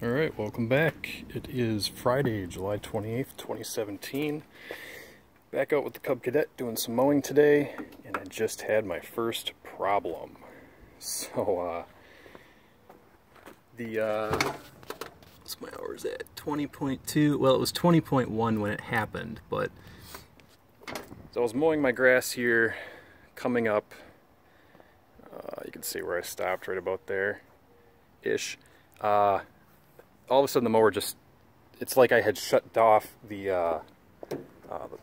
Alright, welcome back. It is Friday, July 28th, 2017. Back out with the Cub Cadet doing some mowing today, and I just had my first problem. So, what's my hours at? 20.2, well it was 20.1 when it happened, but so I was mowing my grass here, coming up, you can see where I stopped right about there-ish. All of a sudden the mower just, it's like I had shut off the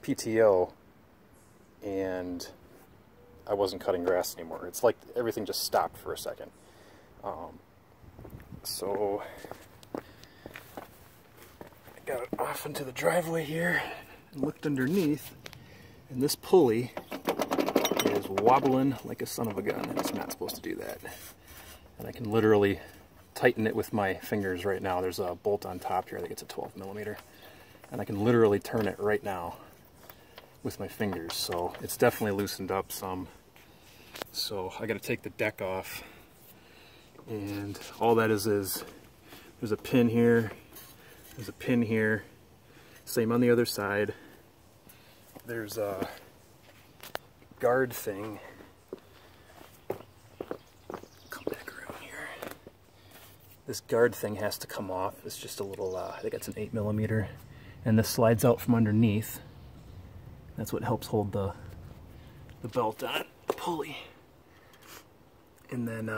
PTO and I wasn't cutting grass anymore. It's like everything just stopped for a second. So I got it off into the driveway here and looked underneath, and this pulley is wobbling like a son of a gun, and it's not supposed to do that. And I can literally tighten it with my fingers right now. There's a bolt on top here, I think it's a 12mm, and I can literally turn it right now with my fingers, so it's definitely loosened up some. So I got to take the deck off, and all that is there's a pin here, there's a pin here, same on the other side. There's a guard thing. This guard thing has to come off. It's just a little, I think it's an 8mm, and this slides out from underneath. That's what helps hold the belt on, the pulley. And then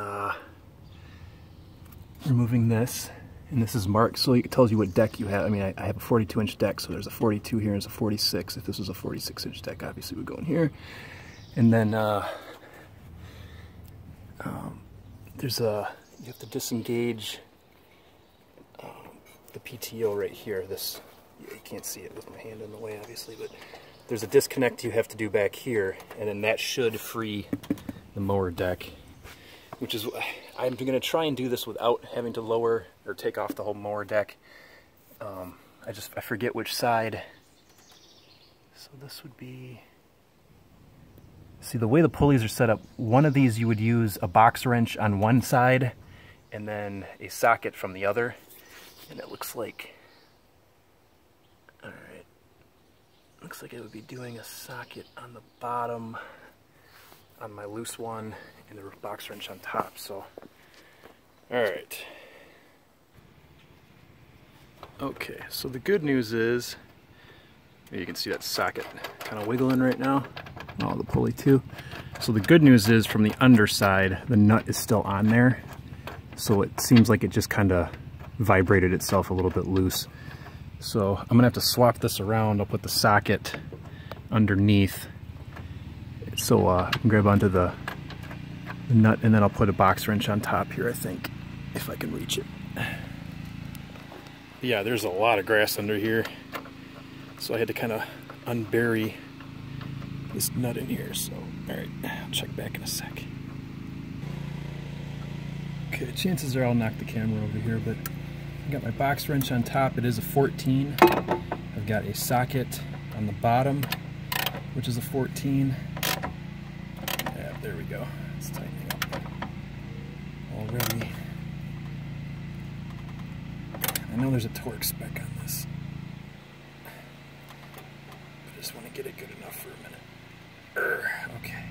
removing this, and this is marked so it tells you what deck you have. I mean, I have a 42-inch deck, so there's a 42 here, and there's a 46. If this was a 46-inch deck, obviously it would go in here. And then there's a, you have to disengage the PTO right here. This, you can't see it with my hand in the way obviously, but there's a disconnect you have to do back here, and then that should free the mower deck, which is, I'm going to try and do this without having to lower or take off the whole mower deck. I forget which side. So this would be, see, the way the pulleys are set up, one of these you would use a box wrench on one side and then a socket from the other, and it looks like, alright, looks like it would be doing a socket on the bottom on my loose one and the box wrench on top. So alright, okay, so the good news is, you can see that socket kind of wiggling right now. Oh, the pulley too. So the good news is, from the underside, the nut is still on there. So it seems like it just kind of vibrated itself a little bit loose. So I'm gonna have to swap this around. I'll put the socket underneath so I can grab onto the nut, and then I'll put a box wrench on top here, I think, if I can reach it. Yeah, there's a lot of grass under here, so I had to kind of unbury this nut in here. So alright, I'll check back in a sec. Okay, chances are I'll knock the camera over here, but I got my box wrench on top. It is a 14. I've got a socket on the bottom, which is a 14. Yeah, there we go. It's tightening up already. I know there's a torque spec on this. I just want to get it good enough for a minute. Okay.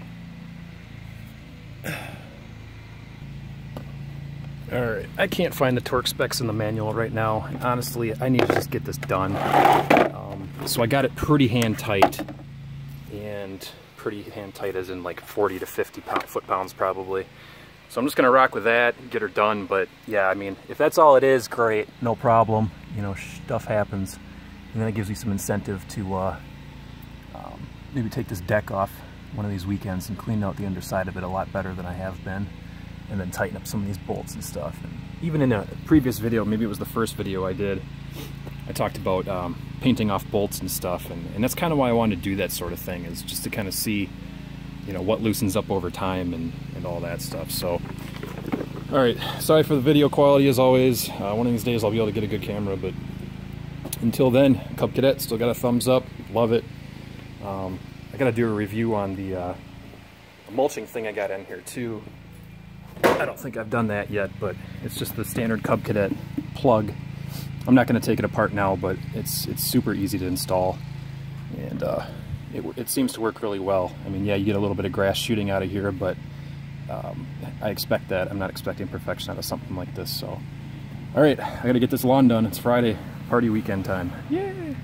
Alright, I can't find the torque specs in the manual right now, and honestly I need to just get this done. So I got it pretty hand tight, and pretty hand tight as in like 40 to 50 foot-pounds probably. So I'm just gonna rock with that and get her done. But yeah, I mean, if that's all it is, great, no problem. You know, stuff happens, and then it gives me some incentive to maybe take this deck off one of these weekends and clean out the underside of it a lot better than I have been, and then tighten up some of these bolts and stuff. And even in a previous video, maybe it was the first video I did, I talked about painting off bolts and stuff, and that's kind of why I wanted to do that sort of thing, is just to kind of see, you know, what loosens up over time and all that stuff. So alright, sorry for the video quality as always. One of these days I'll be able to get a good camera, but until then, Cub Cadet still got a thumbs up, love it. I gotta do a review on the mulching thing I got in here too. I don't think I've done that yet, but it's just the standard Cub Cadet plug. I'm not going to take it apart now, but it's super easy to install, and it seems to work really well. I mean, yeah, you get a little bit of grass shooting out of here, but I expect that. I'm not expecting perfection out of something like this. So, all right, I got to get this lawn done. It's Friday, party weekend time. Yay!